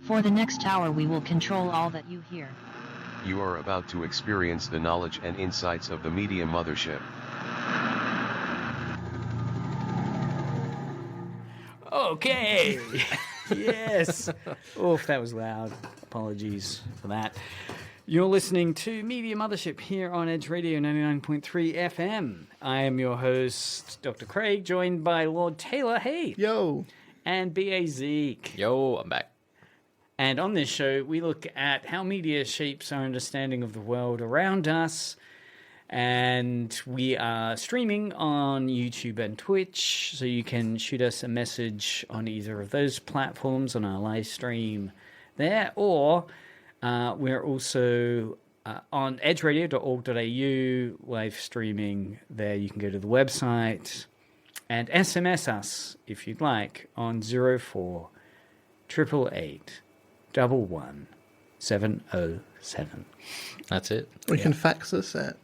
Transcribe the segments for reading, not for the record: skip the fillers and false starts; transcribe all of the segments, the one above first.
For the next hour we will control all that you hear. You are about to experience the knowledge and insights of the Media Mothership. Okay. Yes. Oof, that was loud. Apologies for that. You're listening to Media Mothership here on Edge Radio 99.3 FM. I am your host, Dr. Craig, joined by Lord Taylor. Hey. Yo. And B.A. Zeke. Yo, I'm back. And on this show, we look at how media shapes our understanding of the world around us. And we are streaming on YouTube and Twitch, so you can shoot us a message on either of those platforms on our live stream there, or we're also on edgeradio.org.au, live streaming there. You can go to the website and SMS us, if you'd like, on 04 888 11707. That's it. Or you can fax us at...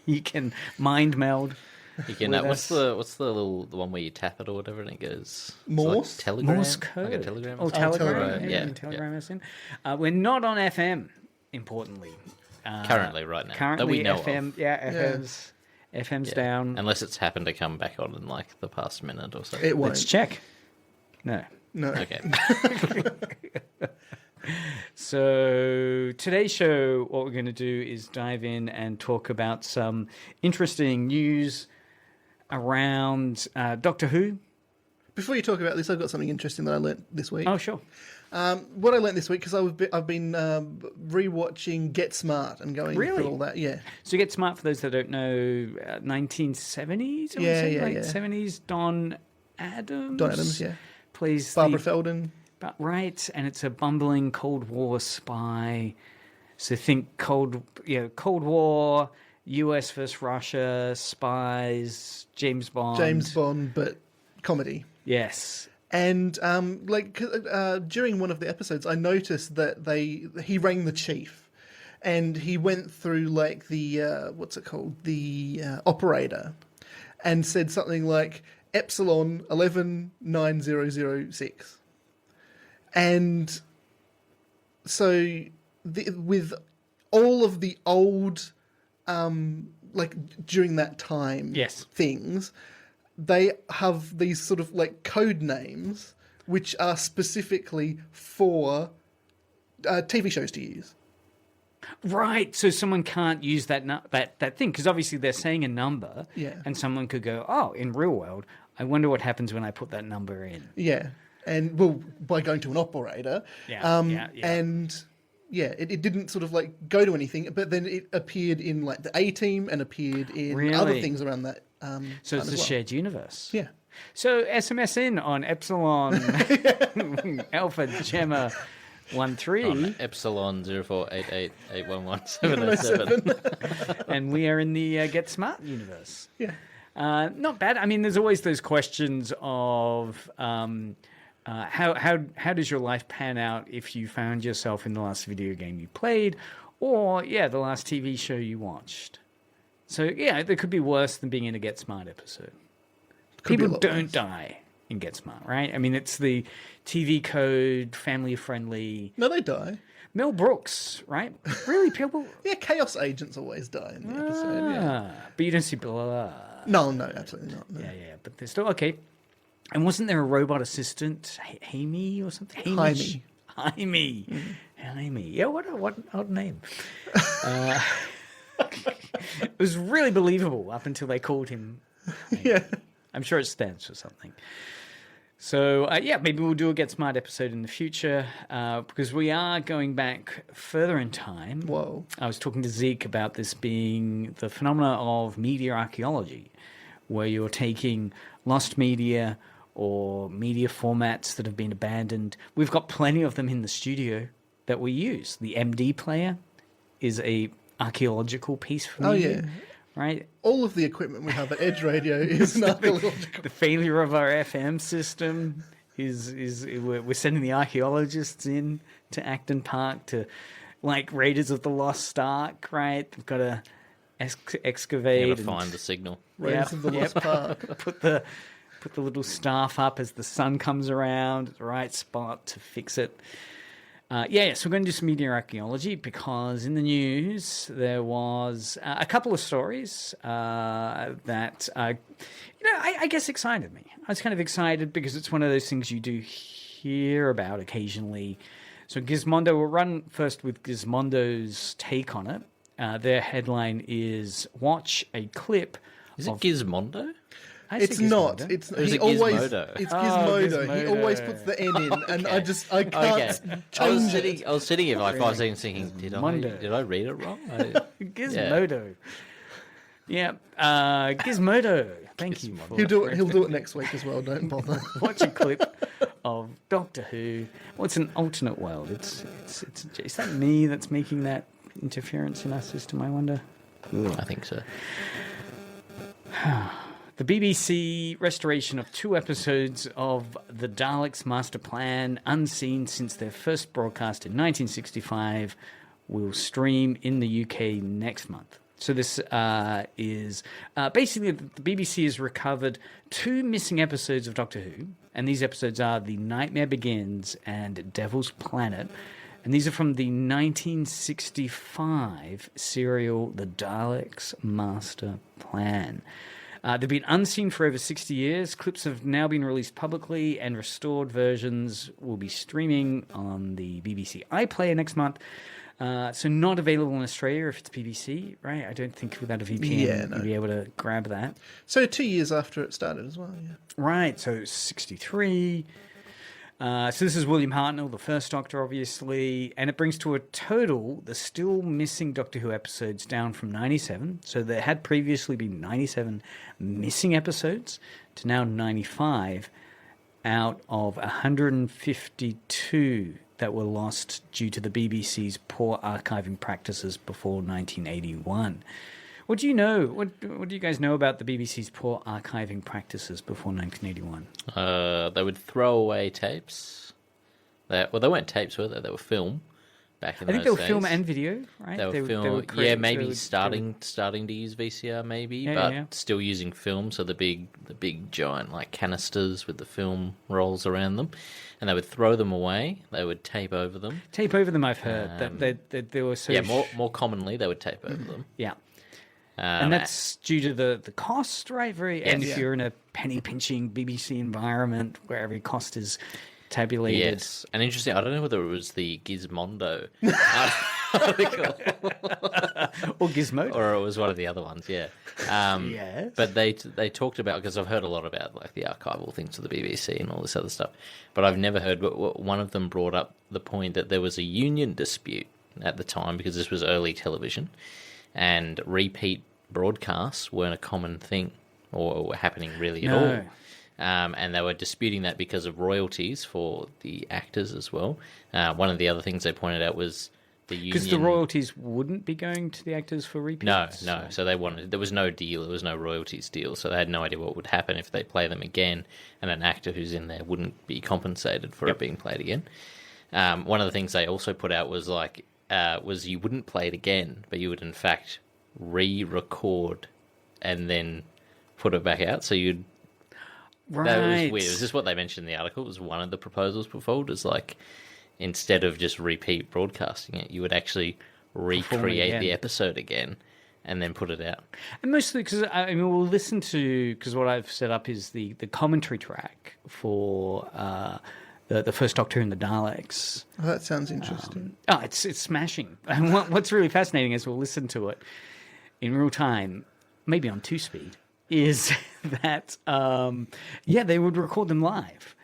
You can mind meld. You can. What's the one where you tap it or whatever and it goes? Morse? Like Telegram? Morse code. Like a telegram? Oh, Telegram. Telegram. Yeah, Telegram us in. We're not on FM, importantly. Currently, right now. Currently, that we know FM, of. FM's down. Unless it's happened to come back on in like the past minute or so. It won't. Let's check. No. Okay. So today's show, what we're going to do is dive in and talk about some interesting news around Doctor Who. Before you talk about this, I've got something interesting that I learnt this week. Oh, sure. What I learnt this week, because I've been rewatching Get Smart and going Really? through all that. Yeah. So Get Smart, for those that don't know, 1970s? Yeah. 70s. Don Adams. Don Adams, yeah. Plays Barbara Feldon. Right, and it's a bumbling Cold War spy. So think Cold War, US versus Russia, spies, James Bond. But comedy. Yes. And during one of the episodes, I noticed that he rang the chief, and he went through like the the operator, and said something like Epsilon 119006. And so with all of the old, during that time, yes, things, they have these sort of like code names which are specifically for TV shows to use. Right, so someone can't use that thing, because obviously they're saying a number, and someone could go, oh, in real world, I wonder what happens when I put that number in. Yeah. And well, by going to an operator, and it didn't sort of like go to anything, but then it appeared in like the A-Team and appeared in other things around that. So it's a shared universe. Yeah. So SMS in on Epsilon Alpha Gemma 13 on Epsilon 0488811707, and we are in the Get Smart universe. Yeah. Not bad. I mean, there's always those questions of how does your life pan out if you found yourself in the last video game you played, or the last TV show you watched. So there could be worse than being in a Get Smart episode. People don't die in Get Smart, right? I mean, it's the TV code, family friendly. No, they die. Mel Brooks, right? Really, people. Yeah, Chaos Agents always die in the episode. Yeah, but you don't see blood. No, absolutely not. No. Yeah, but they're still okay. And wasn't there a robot assistant, Hamey or something? Jaime. Jaime. Jaime. Yeah, what an odd name. It was really believable up until they called him. Yeah. I'm sure it stands for something. So, maybe we'll do a Get Smart episode in the future, because we are going back further in time. Whoa. I was talking to Zeke about this being the phenomena of media archaeology, where you're taking lost media or media formats that have been abandoned. We've got plenty of them in the studio that we use. The MD player is a archaeological piece for media. Oh, yeah. Right? All of the equipment we have at Edge Radio is an archaeological. The failure of our FM system is we're sending the archaeologists in to Acton Park to, like Raiders of the Lost Ark, right? They've got to excavate. Got to find the signal. Raiders of the Lost Ark. Put the little staff up as the sun comes around at the right spot to fix it. So we're going to do some media archaeology because in the news there was a couple of stories that, I guess excited me. I was kind of excited because it's one of those things you do hear about occasionally. So Gizmondo, we'll run first with Gizmondo's take on it. Their headline is "Watch a clip." Is it Gizmondo? It's not. It's Is he it always. Gizmodo? It's Gizmodo. He Gizmodo. always puts the N in, and I can't Okay. change it. I was sitting here for like 5 seconds thinking, did I read it wrong? Gizmodo. Yeah, Gizmodo. Thank you. He'll do it. He'll do it next week as well. Don't bother. Watch a clip of Doctor Who. What's an alternate world? It's is that me that's making that interference in our system? I wonder. I think so. The BBC restoration of 2 episodes of The Daleks Master Plan, unseen since their first broadcast in 1965, will stream in the UK next month. So this is basically the BBC has recovered 2 missing episodes of Doctor Who, and these episodes are The Nightmare Begins and Devil's Planet. And these are from the 1965 serial The Daleks Master Plan. They've been unseen for over 60 years. Clips have now been released publicly, and restored versions will be streaming on the BBC iPlayer next month. So not available in Australia if it's BBC, right? I don't think without a VPN you'd be able to grab that. So 2 years after it started as well, yeah. Right, so 63. So this is William Hartnell, the first Doctor, obviously, and it brings to a total the still missing Doctor Who episodes down from 97. So there had previously been 97 missing episodes to now 95 out of 152 that were lost due to the BBC's poor archiving practices before 1981. What do you know? What do you guys know about the BBC's poor archiving practices before 1981? They would throw away tapes. They weren't tapes, were they? They were film back in I think those they were days. film and video, right? They were film. Maybe starting to use VCR, maybe, but still using film. So the big giant like canisters with the film rolls around them, and they would throw them away. They would tape over them. Tape over them, I've heard that they were so. Yeah, more commonly they would tape over them. Yeah. And that's due to the cost, right? And if you're in a penny pinching BBC environment where every cost is tabulated. Yes, and interesting. I don't know whether it was the Gizmondo article or Gizmodo, or it was one of the other ones. Yeah. Yes. But they talked about, because I've heard a lot about like the archival things of the BBC and all this other stuff, but I've never heard. But one of them brought up the point that there was a union dispute at the time because this was early television, and repeat broadcasts weren't a common thing or were happening really at all. And they were disputing that because of royalties for the actors as well. One of the other things they pointed out was the union... Because the royalties wouldn't be going to the actors for repeats? No. So there was no deal. There was no royalties deal. So they had no idea what would happen if they play them again and an actor who's in there wouldn't be compensated for it being played again. One of the things they also put out was was you wouldn't play it again, but you would in fact re-record and then put it back out. So you'd... Right. That was weird. Was this what they mentioned in the article? It was one of the proposals put forward. Is like, instead of just repeat broadcasting it, you would actually recreate the episode again and then put it out. And mostly because, we'll listen to... Because what I've set up is the commentary track for... The first Doctor and the Daleks. Oh, that sounds interesting. It's smashing. And what's really fascinating is we'll listen to it in real time, maybe on 2-speed, is that, they would record them live.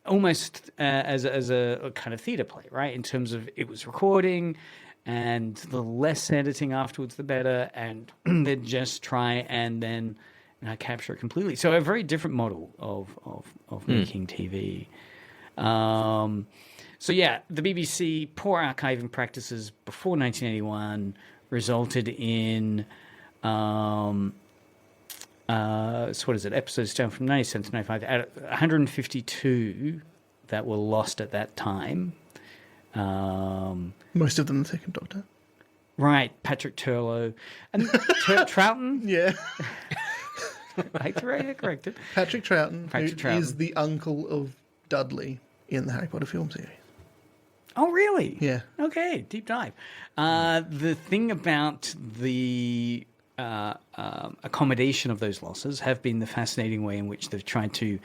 Almost as a kind of theatre play, right? In terms of it was recording, and the less editing afterwards, the better, and they'd just try and then... capture it completely. So a very different model of making TV. The BBC poor archiving practices before 1981 resulted in episodes down from 97 to 95, 152 that were lost at that time. Most of them the second Doctor. Right, Patrick Turlow. And Troughton? Yeah. I corrected. Patrick Troughton is the uncle of Dudley in the Harry Potter film series. Oh, really? Yeah. Okay, deep dive. The thing about the accommodation of those losses have been the fascinating way in which they've tried to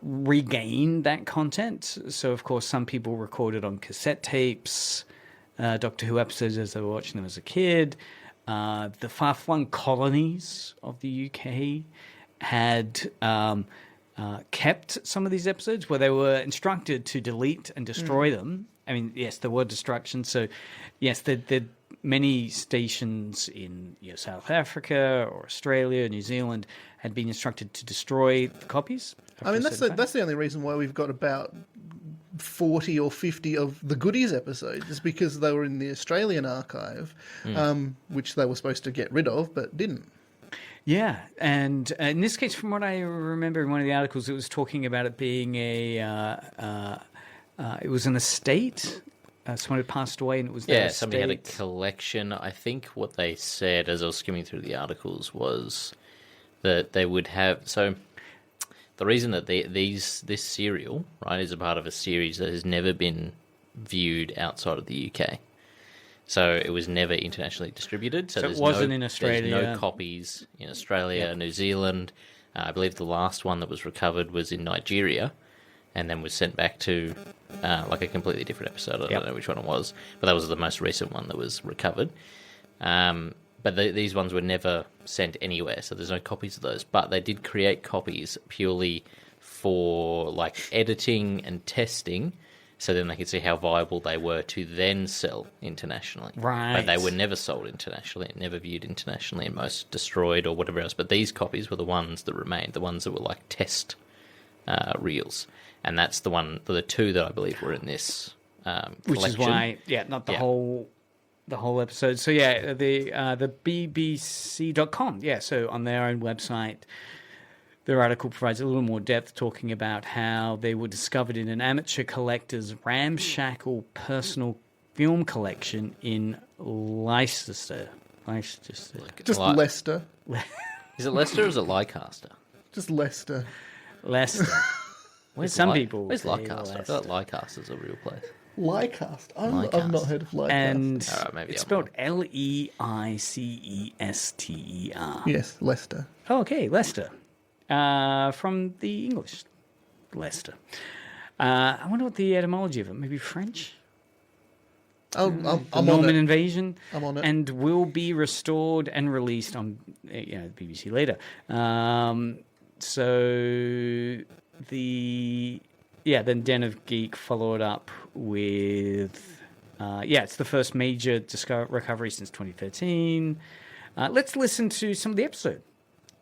regain that content. So, of course, some people recorded on cassette tapes, Doctor Who episodes as they were watching them as a kid. The far-flung colonies of the UK had kept some of these episodes where they were instructed to delete and destroy them. I mean, yes, there were destructions. So, yes, there many stations in South Africa or Australia, New Zealand had been instructed to destroy the copies. I mean, that's the only reason why we've got about 40 or 50 of the Goodies episodes, is because they were in the Australian archive, which they were supposed to get rid of, but didn't. Yeah, and in this case, from what I remember in one of the articles, it was talking about it being it was an estate. Someone had passed away, and it was their estate. Somebody had a collection. I think what they said, as I was skimming through the articles, was that they would have. So the reason that this serial, right, is a part of a series that has never been viewed outside of the UK. So it was never internationally distributed. So it wasn't in Australia. There's no copies in Australia, New Zealand. I believe the last one that was recovered was in Nigeria, and then was sent back to like a completely different episode. I don't know which one it was, but that was the most recent one that was recovered. But these ones were never sent anywhere, so there's no copies of those. But they did create copies purely for like editing and testing, so then they could see how viable they were to then sell internationally. Right. But they were never sold internationally, never viewed internationally, and most destroyed or whatever else. But these copies were the ones that remained, the ones that were like test reels. And that's the two that I believe were in this collection. Which is why, not the whole episode. So the BBC.com. Yeah, so on their own website, their article provides a little more depth, talking about how they were discovered in an amateur collector's ramshackle personal film collection in Leicester. Just Leicester. Is it Leicester or is it Leicester? Just Leicester. Leicester. Where's people? Where's Leicester? I feel like Leicester's a real place. Leicester? I've not heard of Leicester. And maybe it's I'm spelled wrong. Leicester. Yes, Leicester. Oh, okay, Leicester. From the English, Leicester. I wonder what the etymology of it. Maybe French? I'm Norman on it. Invasion. I'm on it. And will be restored and released on the BBC later. Then Den of Geek followed up with, it's the first major recovery since 2013. Let's listen to some of the episode.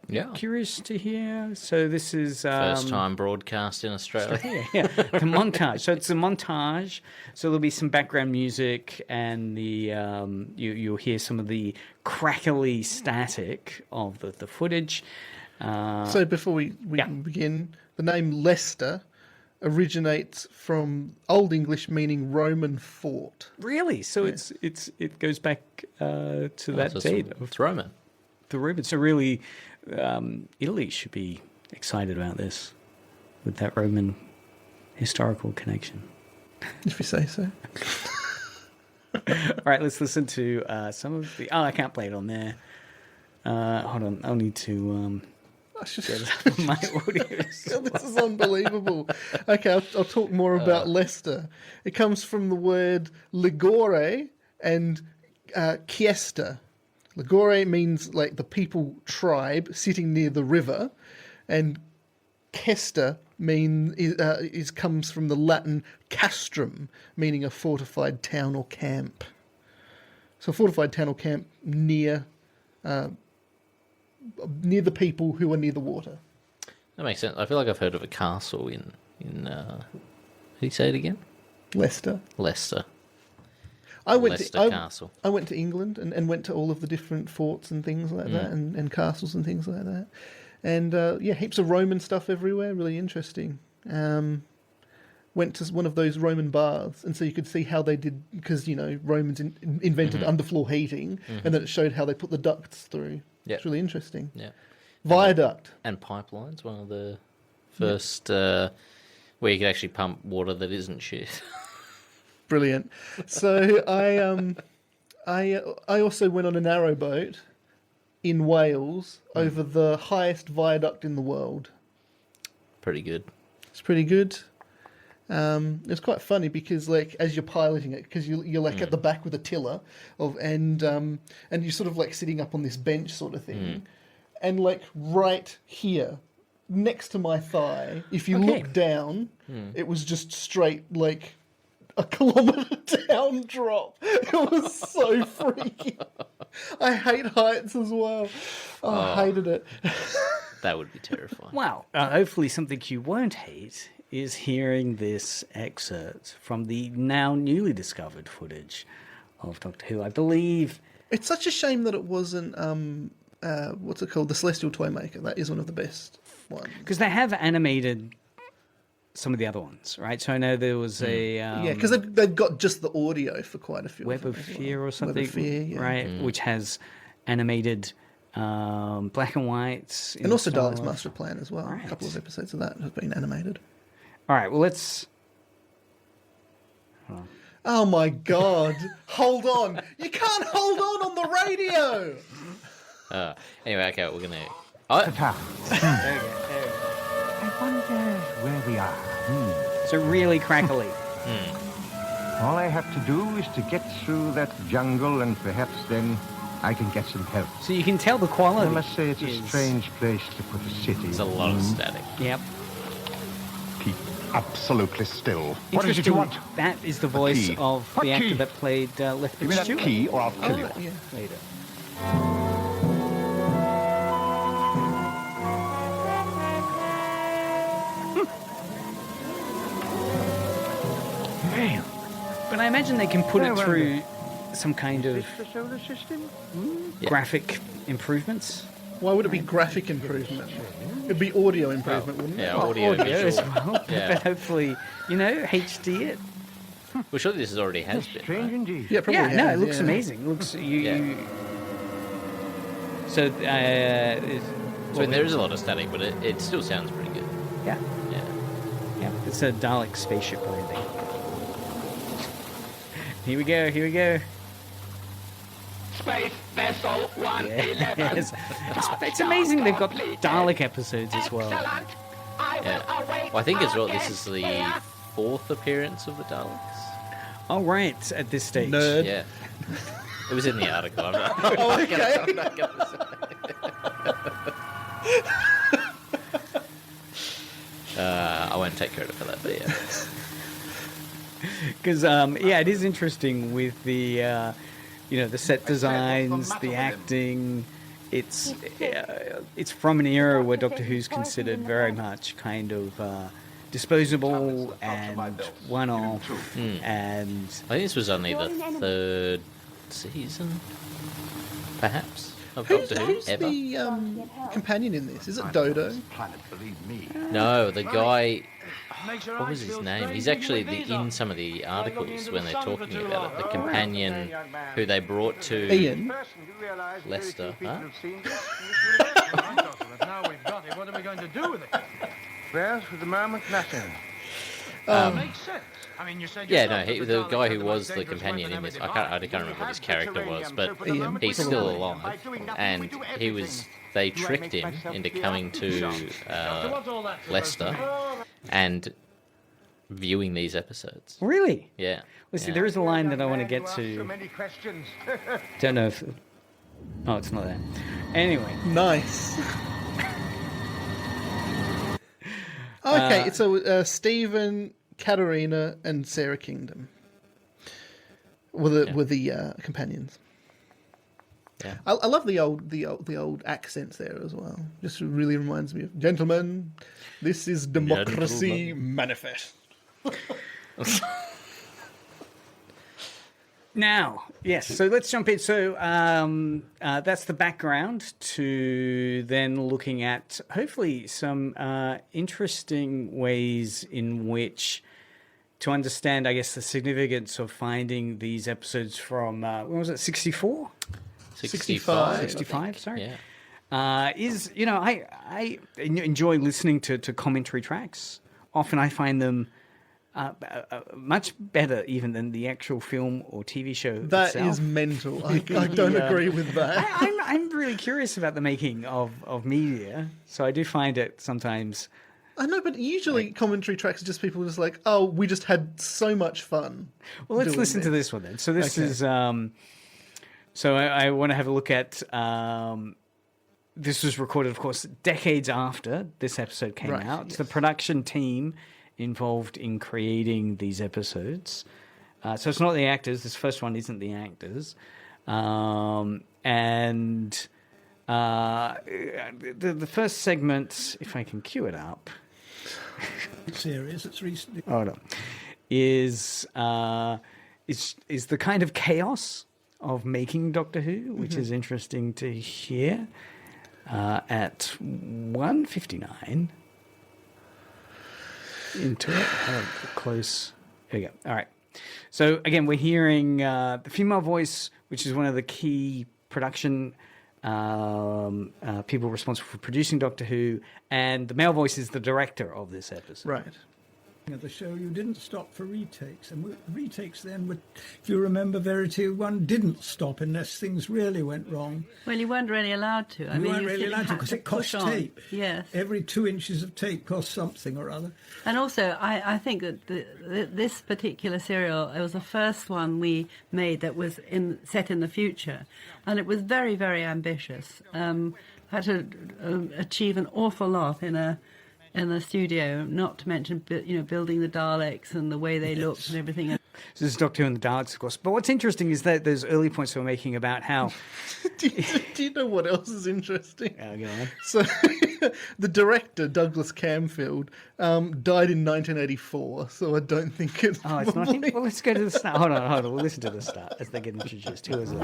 Yeah. Curious to hear. So this is... First time broadcast in Australia. the montage. So it's a montage. So there'll be some background music, and you'll hear some of the crackly static of the footage. So before we begin, the name Leicester originates from Old English meaning Roman fort. Really? So it goes back to that date. It's Roman. The Romans. So really, Italy should be excited about this with that Roman historical connection. If you say so. All right, let's listen to some of the... Oh, I can't play it on there. Hold on, I'll need to... get it up on my audio. This is unbelievable. Okay, I'll talk more about Leicester. It comes from the word ligore and chiesta. Ligore means like the people tribe sitting near the river, and Chester comes from the Latin castrum, meaning a fortified town or camp. So a fortified town or camp near the people who are near the water. That makes sense. I feel like I've heard of a castle in how do you say it again? Leicester. Castle. I went to England and went to all of the different forts and things like that, and castles and things like that. And heaps of Roman stuff everywhere, really interesting. Went to one of those Roman baths, and so you could see how they did, because, Romans invented underfloor heating, and then it showed how they put the ducts through. Yeah. It's really interesting. Yeah. Viaduct. And pipelines, one of the first where you could actually pump water that isn't shit. Brilliant. So I also went on a narrowboat in Wales over the highest viaduct in the world. Pretty good. It's pretty good. It's quite funny because, like, as you're piloting it, because you're like at the back with a tiller, and you're sort of like sitting up on this bench sort of thing, and like right here, next to my thigh, if you look down, it was just straight like a kilometre down drop. It was so freaky. I hate heights as well. I hated it. That would be terrifying. Wow. Hopefully something you won't hate is hearing this excerpt from the now newly discovered footage of Doctor Who. I believe... It's such a shame that it wasn't, what's it called? The Celestial Toymaker. That is one of the best ones. Because they have animated some of the other ones, right? So I know there was a... yeah, because they've got just the audio for quite a few Web of Fear or something, Web of Fear, yeah. right? Which has animated black and whites. And also style Dalek's of- Master Plan as well. Right. A couple of episodes of that have been animated. All right, well, let's... Oh my God. Hold on. You can't hold on the radio. Anyway, okay, we're gonna. Oh, There we go. I wonder where we are. So really crackly. All I have to do is to get through that jungle, and perhaps then I can get some help. So you can tell the quality. I must say it's a is- strange place to put a city. there's a lot of static. Yep. Keep absolutely still. What is it Interesting. you want? That is the voice key. of What the actor key? that played Give Lethbridge me that Stewart key or I'll kill you. Yeah. later. But I imagine they can put it through some kind of The solar system? Yeah. graphic improvements. Why would it be graphic improvement? It'd be audio improvement, wouldn't it? Yeah, audio, as visual. well. Yeah. But hopefully, HD it. Well, surely this already has been. Strange Right? indeed. Yeah, probably. Yeah, no, it has, looks yeah. amazing. It looks Yeah. So, So there is a lot of static, but it still sounds pretty good. yeah, Yeah. yeah. It's a Dalek spaceship landing. Here we go. Here we go. Space Vessel 111. Yes. It's amazing they've got Dalek episodes as well. Excellent. I will Yeah. await Well, I think as well, my this is the guest 4th appearance of the Daleks. Oh, right, at this stage. Nerd. Yeah. It was in the article. I'm not, Oh, okay. I'm not gonna say. I won't take credit for that, but yeah. Because, yeah, it is interesting with the, the set designs, the acting. It's from an era where Doctor Who's considered very much kind of disposable and one-off, and I think this was only the 3rd season, perhaps, of Who's Doctor Who ever. the companion in this? Is it Dodo? Planet, believe me. No, the guy. What was his name? He's actually in some of the articles when they're talking about it. The companion who they brought to Ian? Leicester. Huh? Now we've got it. What are we going to do with it? Well, for the moment, nothing. Makes sense. I mean, you said Yeah, no, the guy who was the companion in this, I can't remember what his character was, but Ian? he's still alive, and they tricked him into coming to Leicester and viewing these episodes. really. Yeah. Well, see, yeah. there is a line that I want to get So to. many questions. Don't know if. Oh, it's not there. Anyway, Nice. Okay, so Stephen, Katarina, and Sarah Kingdom were the companions. Yeah. I love the old accents there as well. Just really reminds me of gentlemen. This is democracy manifest. now, yes. So let's jump in. So that's the background to then looking at hopefully some interesting ways in which to understand, I guess, the significance of finding these episodes from when was it? 64? 65. 65, sorry. Yeah. I enjoy listening to commentary tracks. Often I find them much better even than the actual film or TV show That itself. is mental. I don't agree with that. I'm really curious about the making of media, so I do find it sometimes. I know, but usually commentary tracks are just people just like, oh, we just had so much fun. Well, let's doing listen to this one then. So this is. So I want to have a look at. This was recorded, of course, decades after this episode came out. Yes. The production team involved in creating these episodes. So it's not the actors. This first one isn't the actors. And the first segment, if I can cue it up. Series, it's recently. Hold on. Is the kind of chaos of making Doctor Who, which is interesting to hear. At 1:59 into it. Close. Here we go. All right. So again, we're hearing the female voice, which is one of the key production people responsible for producing Doctor Who, and the male voice is the director of this episode. Right. Of the show, you didn't stop for retakes, and retakes then would, if you remember, Verity 1 didn't stop unless things really went wrong. Well, you weren't really allowed to. You weren't really allowed to because it cost tape. Yes. Every 2 inches of tape cost something or other. And also, I think that this particular serial, it was the first one we made that was set in the future, and it was very, very ambitious. Had to achieve an awful lot in the studio, not to mention, building the Daleks and the way they looked and everything. So this is Doctor Who and the Daleks, of course. But what's interesting is that there's early points we're making about how... do you know what else is interesting? Go on. So the director, Douglas Camfield, died in 1984, so I don't think it's... Oh, it's not him? Well, let's go to the start. Hold on. We'll listen to the start as they get introduced. Who is it?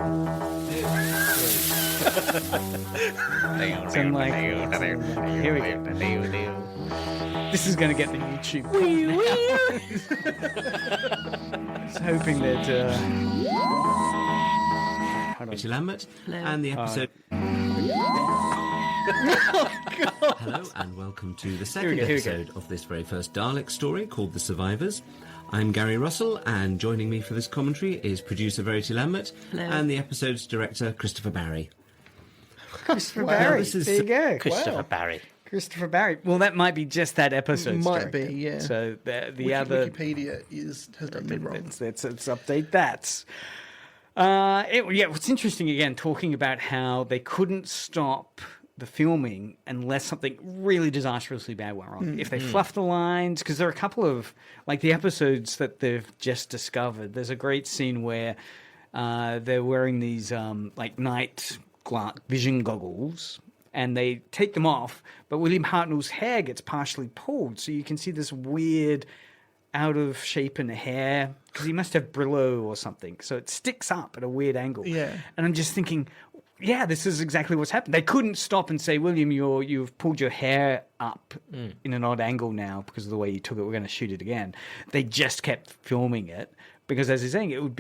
Here we go. This is going to get the YouTube. I was hoping that. Rachel Lambert, and the episode. Hello, and welcome to the second episode of this very first Dalek story called The Survivors. I'm Gary Russell, and joining me for this commentary is producer Verity Lambert and the episode's director Christopher Barry. Christopher Barry. There you go. Christopher Barry. Christopher Barry. Well, that might be just that episode's Might director. be, yeah. So the other Wikipedia has done me wrong. Let's update that. What's interesting again, talking about how they couldn't stop the filming unless something really disastrously bad went wrong. If they fluffed the lines, because there are a couple of the episodes that they've just discovered. There's a great scene where they're wearing these night vision goggles, and they take them off, but William Hartnell's hair gets partially pulled, so you can see this weird out of shape in the hair, because he must have Brillo or something, so it sticks up at a weird angle. Yeah. And I'm just thinking, this is exactly what's happened. They couldn't stop and say, William, you've pulled your hair up in an odd angle now because of the way you took it. We're going to shoot it again. They just kept filming it because, as he's saying,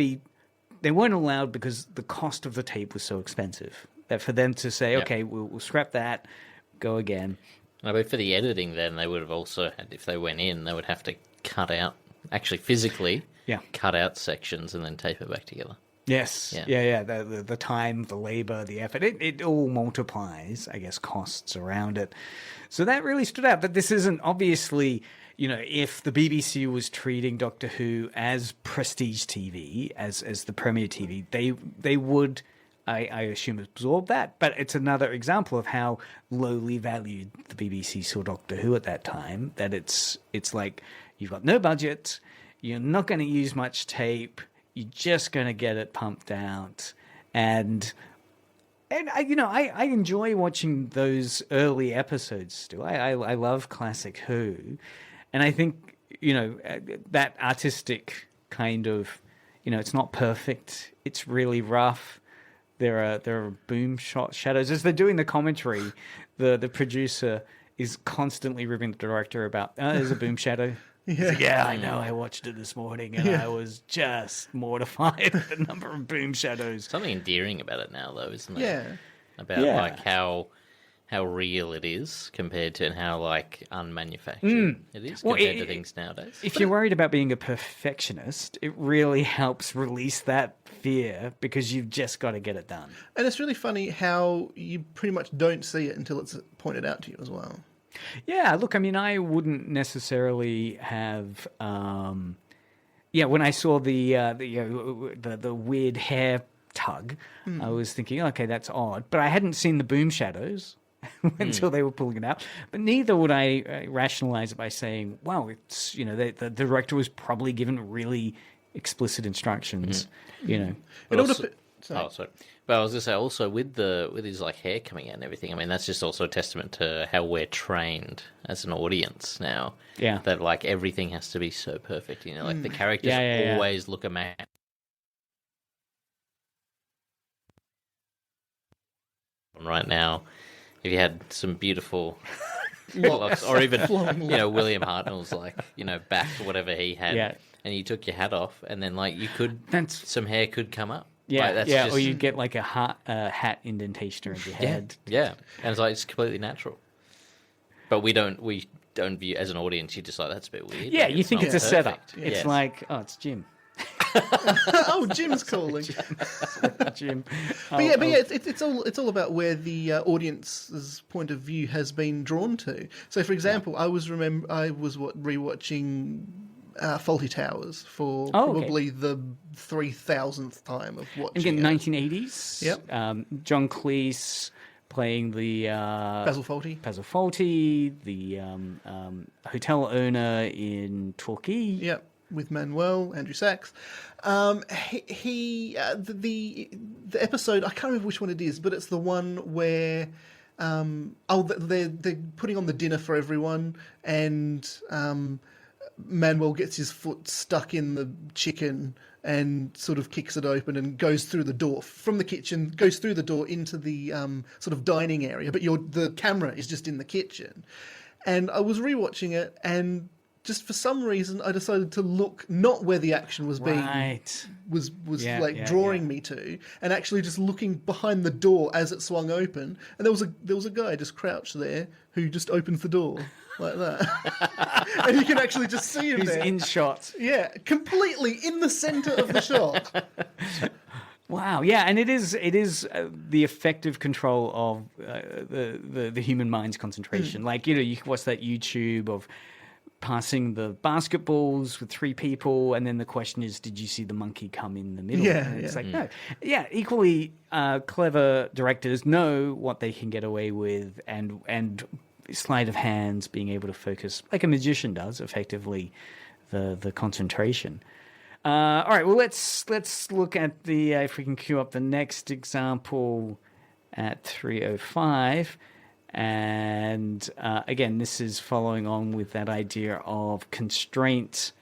they weren't allowed because the cost of the tape was so expensive that for them to say, okay, we'll scrap that, go again. No, but for the editing, then they would have also had, if they went in, they would have to cut out, actually physically, cut out sections and then tape it back together. Yes. Yeah. The time, the labor, the effort, it all multiplies, I guess, costs around it. So that really stood out. But this isn't obviously, if the BBC was treating Doctor Who as prestige TV, as the premier TV, they would, I assume, absorb that. But it's another example of how lowly valued the BBC saw Doctor Who at that time, that it's like you've got no budget, you're not going to use much tape, you're just going to get it pumped out. And I enjoy watching those early episodes still. I love classic Who. And I think, that artistic kind of, it's not perfect. It's really rough. There are boom shot shadows. As they're doing the commentary, the producer is constantly ribbing the director about, there's a boom shadow. Yeah, I know. I watched it this morning, and I was just mortified at the number of boom shadows. Something endearing about it now, though, isn't it? Yeah. About how how real it is compared to how like unmanufactured it is compared to things nowadays. If you're worried about being a perfectionist, it really helps release that fear because you've just got to get it done. And it's really funny how you pretty much don't see it until it's pointed out to you as well. Yeah, look, I mean, I wouldn't necessarily have. When I saw the weird hair tug, I was thinking, okay, that's odd, but I hadn't seen the boom shadows until they were pulling it out. But neither would I rationalize it by saying, "Wow, it's the director was probably given really explicit instructions." It sorry. But I was gonna say also with his like hair coming out and everything. I mean, that's just also a testament to how we're trained as an audience now. Yeah, that like everything has to be so perfect. Like the characters always look immaculate. Right now, if you had some beautiful locks, or even William Hartnell's like back or whatever he had, and you took your hat off, and then like some hair could come up. Or you get like a hat indentation around your head. Yeah, and it's completely natural. But we don't view as an audience. You're just like, that's a bit weird. Yeah, you think it's a setup. It's like, oh, it's Jim. Oh, Jim's calling. Jim. It's all about where the audience's point of view has been drawn to. So, for example, I was rewatching Faulty Towers for probably the 3,000th time of watching. Again, 1980s. Yep. John Cleese playing the Basil Fawlty, the hotel owner in Torquay. Yep. With Manuel, Andrew Sachs. The episode, I can't remember which one it is, but it's the one where they're putting on the dinner for everyone, and Manuel gets his foot stuck in the chicken and sort of kicks it open and goes through the door from the kitchen, goes through the door into the sort of dining area, but the camera is just in the kitchen. And I was rewatching it, and just for some reason, I decided to look not where the action was being drawing me to, and actually just looking behind the door as it swung open. And there was a guy just crouched there who just opens the door like that, and you can actually just see him there. He's in shot. Yeah, completely in the center of the shot. Wow, yeah, and it is the effective control of the human mind's concentration. Like you watch that YouTube of passing the basketballs with three people, and then the question is, did you see the monkey come in the middle? Yeah, and it's like, no. Yeah, equally clever directors know what they can get away with, and sleight of hands, being able to focus, like a magician does, effectively, the concentration. All right, well, let's look at if we can cue up the next example at 3:05. And again, this is following on with that idea of constraint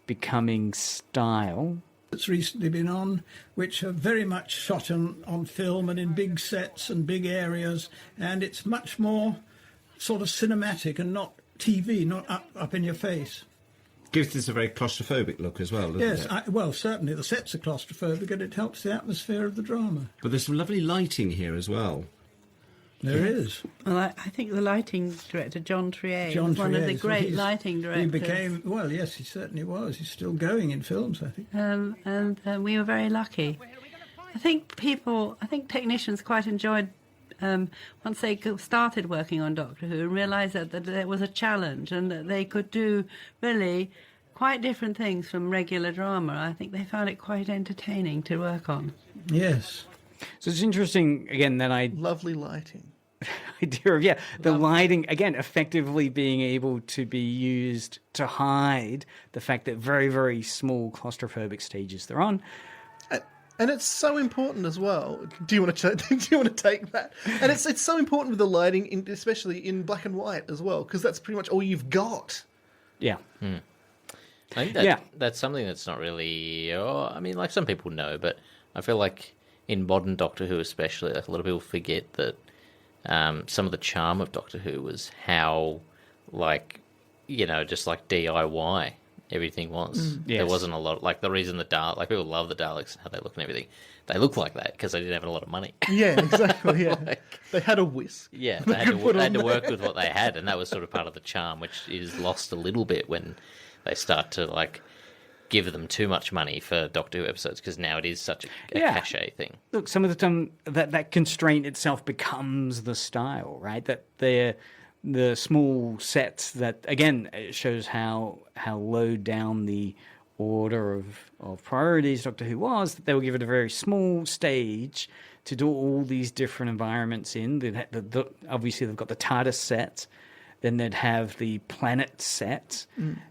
becoming style. It's recently been on, which are very much shot on film and in big sets and big areas, and it's much more sort of cinematic and not TV, not up in your face. Gives this a very claustrophobic look as well, doesn't it? Well, certainly the sets are claustrophobic, and it helps the atmosphere of the drama. But there's some lovely lighting here as well. There is. Well, I think the lighting director, John Trier, was one of the great lighting directors. He became, well, yes, he certainly was. He's still going in films, I think. And we were very lucky. I think technicians quite enjoyed, once they started working on Doctor Who, and realised that there was a challenge and that they could do really quite different things from regular drama. I think they found it quite entertaining to work on. Yes. So it's interesting, again, that lovely lighting. Idea of the lighting, again, effectively being able to be used to hide the fact that very, very small claustrophobic stages they're on. And it's so important as well. Do you want to take that? And it's so important with the lighting, especially in black and white as well, because that's pretty much all you've got. Yeah. I think that's something that's not really. I mean, like some people know, but I feel like in modern Doctor Who, especially, like a lot of people forget that some of the charm of Doctor Who was how, just like DIY everything was. Yes. There wasn't a lot. Like the reason like people love the Daleks and how they look and everything. They look like that because they didn't have a lot of money. Yeah, exactly. Yeah, they had a whisk. Yeah, they had to work with what they had, and that was sort of part of the charm, which is lost a little bit when they start to like give them too much money for Doctor Who episodes, because now it is such a cachet thing. Look, some of the time that constraint itself becomes the style, right? That the small sets that, again, it shows how low down the order of priorities Doctor Who was, that they were given a very small stage to do all these different environments in. Obviously, they've got the TARDIS set, then they'd have the planet set,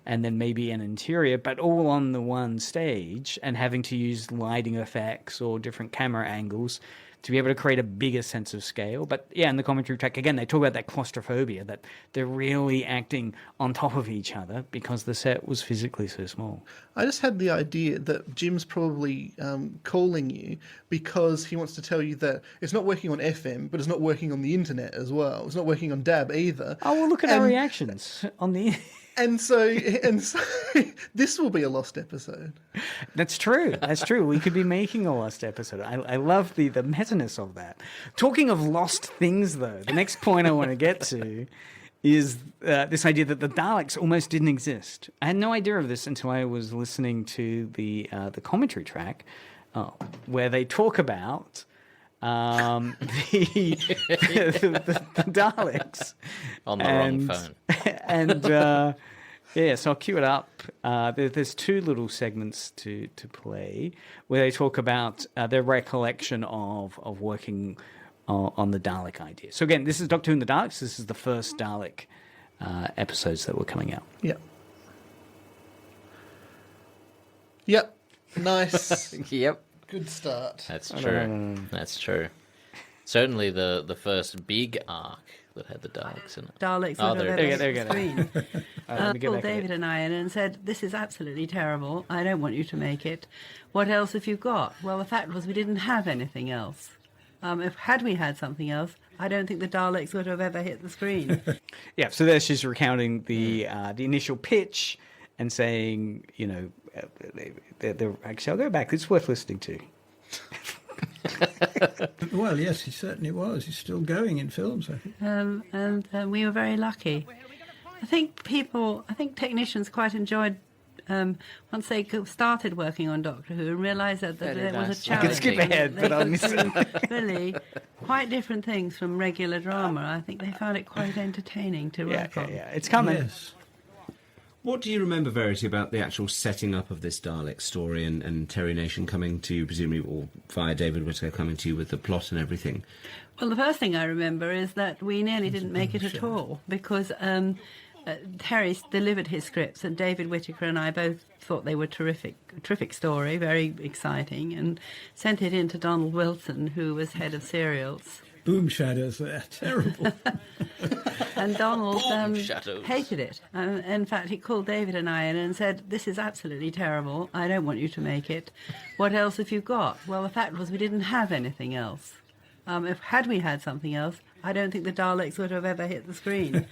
and then maybe an interior, but all on the one stage, and having to use lighting effects or different camera angles to be able to create a bigger sense of scale. But yeah, in the commentary track, again, they talk about that claustrophobia, that they're really acting on top of each other because the set was physically so small. I just had the idea that Jim's probably calling you because he wants to tell you that it's not working on FM, but it's not working on the internet as well. It's not working on DAB either. Oh, well, look at our reactions on the... And so this will be a lost episode. That's true. That's true. We could be making a lost episode. I love the meta-ness of that. Talking of lost things, though, the next point I want to get to is this idea that the Daleks almost didn't exist. I had no idea of this until I was listening to the commentary track where they talk about the Daleks on the wrong phone. And so I'll cue it up. There's two little segments to play where they talk about their recollection of working on the Dalek idea. So again, this is Doctor Who and the Daleks. This is the first Dalek episodes that were coming out. Yep. Yep. Nice. Yep. Good start. That's true. That's true. Certainly the first big arc that had the Daleks in it. Daleks there we go. screen. Called Called David and I in and said, "This is absolutely terrible. I don't want you to make it. What else have you got?" Well, the fact was we didn't have anything else. Had we had something else, I don't think the Daleks would have ever hit the screen. Yeah, so there she's recounting the initial pitch and saying, actually, I'll go back. It's worth listening to. Well, yes, he certainly was. He's still going in films, I think. And we were very lucky. I think technicians quite enjoyed once they started working on Doctor Who and realised that there was a challenge. I could skip ahead, but I'll miss it. Really, quite different things from regular drama. I think they found it quite entertaining to work on. Yeah, it's coming. Yes. What do you remember, Verity, about the actual setting up of this Dalek story and Terry Nation coming to you, presumably, or via David Whittaker coming to you with the plot and everything? Well, the first thing I remember is that we nearly didn't make it at all because Terry delivered his scripts and David Whittaker and I both thought they were terrific story, very exciting, and sent it in to Donald Wilson, who was head of serials. Boom shadows there, terrible. And Donald hated it. In fact, he called David and I in and said, "This is absolutely terrible. I don't want you to make it. What else have you got?" Well, the fact was we didn't have anything else. Had we had something else, I don't think the Daleks would have ever hit the screen.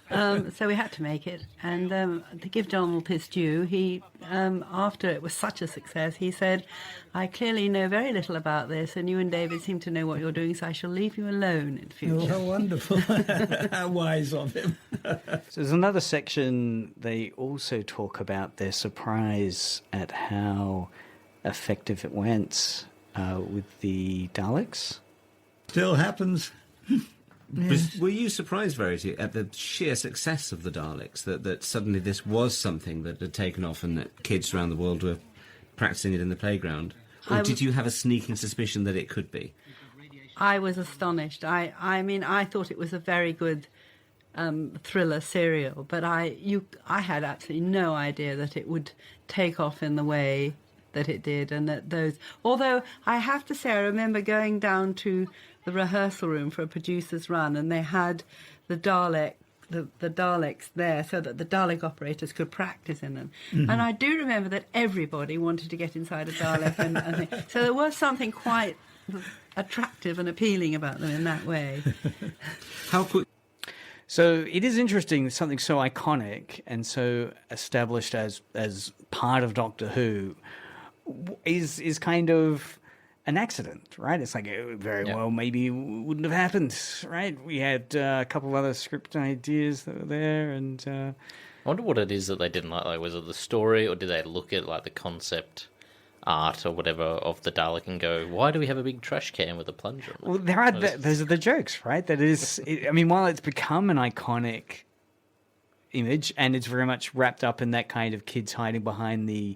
So we had to make it. And to give Donald his due, he, after it was such a success, he said, "I clearly know very little about this, and you and David seem to know what you're doing, so I shall leave you alone in future." Oh, how wonderful. How wise of him. So there's another section, they also talk about their surprise at how effective it went with the Daleks. Still happens. Yes. Were you surprised, Verity, at the sheer success of the Daleks, that suddenly this was something that had taken off and that kids around the world were practicing it in the playground? Or did you have a sneaking suspicion that it could be? I was astonished. I mean, I thought it was a very good thriller serial, but I had absolutely no idea that it would take off in the way that it did, and that those... Although, I have to say, I remember going down to the rehearsal room for a producer's run, and they had the Daleks there so that the Dalek operators could practice in them. Mm-hmm. And I do remember that everybody wanted to get inside a Dalek. and so there was something quite attractive and appealing about them in that way. How quick... So it is interesting, something so iconic and so established as part of Doctor Who is kind of an accident, right? It's like well maybe wouldn't have happened, right? We had a couple of other script ideas that were there, and I wonder what it is that they didn't like. Like, was it the story, or did they look at like the concept art or whatever of the Dalek and go, why do we have a big trash can with a plunger? Well, those are the jokes, right? That is, I mean, while it's become an iconic image and it's very much wrapped up in that kind of kids hiding behind the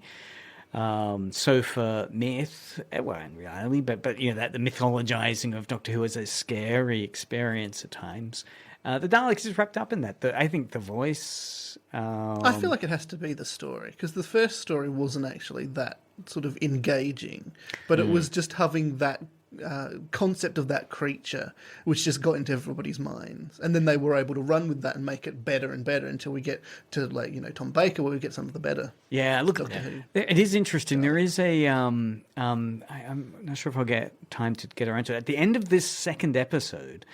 sofa myth, well, in reality, but that the mythologizing of Doctor Who as a scary experience at times. The Daleks is wrapped up in that. I think the voice. I feel like it has to be the story, because the first story wasn't actually that sort of engaging, but it was just having that concept of that creature, which just got into everybody's minds, and then they were able to run with that and make it better and better until we get to Tom Baker, where we get some of the better. Yeah, look, it is interesting. There is a I'm not sure if I'll get time to get around to it. At the end of this second episode,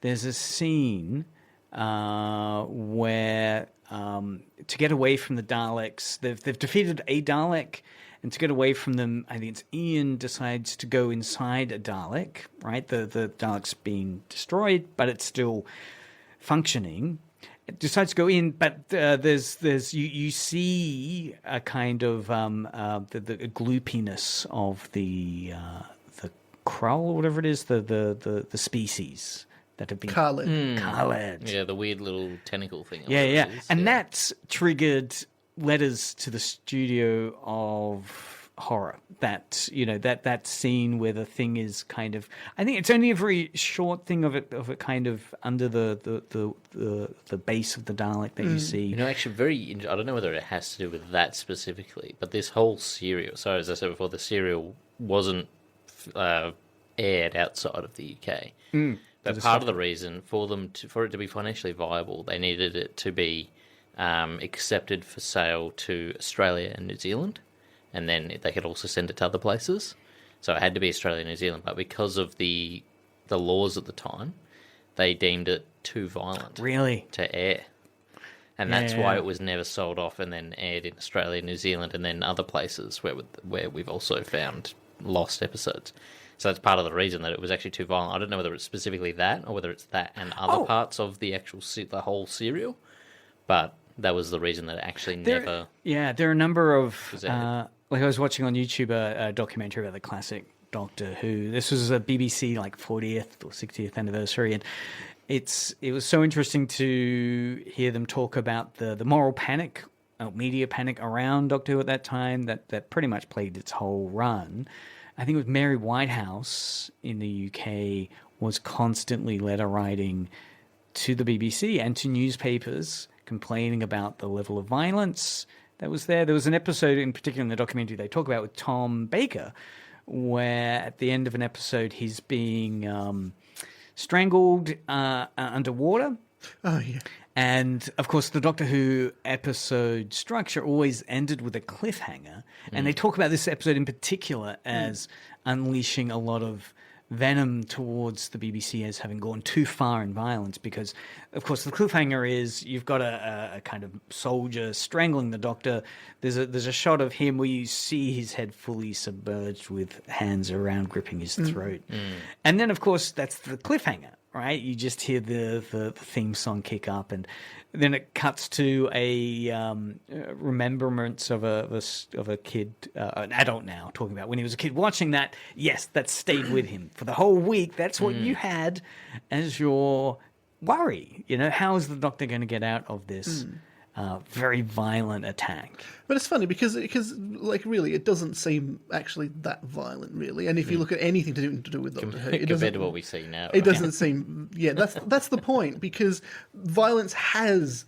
there's a scene where to get away from the Daleks, they've defeated a Dalek. And to get away from them, I think it's Ian decides to go inside a Dalek, right? The Dalek's being destroyed, but it's still functioning. It decides to go in, but there's you see a kind of the gloopiness of the Krull or whatever it is, the species that have been Khaled. Yeah, the weird little tentacle thing. Yeah. And that's triggered letters to the studio of horror. That that scene where the thing is kind of, I think it's only a very short thing of it kind of under the base of the Dalek that you see. Actually, I don't know whether it has to do with that specifically, but this whole serial. So as I said before, the serial wasn't aired outside of the UK. But part of the reason for it to be financially viable, they needed it to be accepted for sale to Australia and New Zealand, and then they could also send it to other places. So it had to be Australia and New Zealand, but because of the laws at the time, they deemed it too violent to air. And that's why it was never sold off and then aired in Australia, New Zealand, and then other places where we've also found lost episodes. So that's part of the reason that it was actually too violent. I don't know whether it's specifically that or whether it's that and other parts of the actual the whole serial, but that was the reason that it actually never... Yeah, there are a number of... like I was watching on YouTube a documentary about the classic Doctor Who. This was a BBC 40th or 60th anniversary, and it was so interesting to hear them talk about the moral panic, media panic around Doctor Who at that time that pretty much plagued its whole run. I think it was Mary Whitehouse in the UK was constantly letter writing to the BBC and to newspapers complaining about the level of violence that was there. There was an episode in particular in the documentary they talk about with Tom Baker where at the end of an episode he's being strangled underwater. Oh, yeah. And, of course, the Doctor Who episode structure always ended with a cliffhanger. And they talk about this episode in particular as unleashing a lot of venom towards the BBC as having gone too far in violence because, of course, the cliffhanger is you've got a kind of soldier strangling the Doctor. There's a shot of him where you see his head fully submerged with hands around gripping his throat. And then, of course, that's the cliffhanger. Right, you just hear the theme song kick up, and then it cuts to a remembrance of a kid, an adult now, talking about when he was a kid watching that. Yes, that stayed with him for the whole week. That's what you had as your worry. How is the Doctor going to get out of this very violent attack? But it's funny because really, it doesn't seem actually that violent, really. And if you look at anything to do with Doctor Who, compared to what we see now, it doesn't seem. Yeah, that's the point, because violence has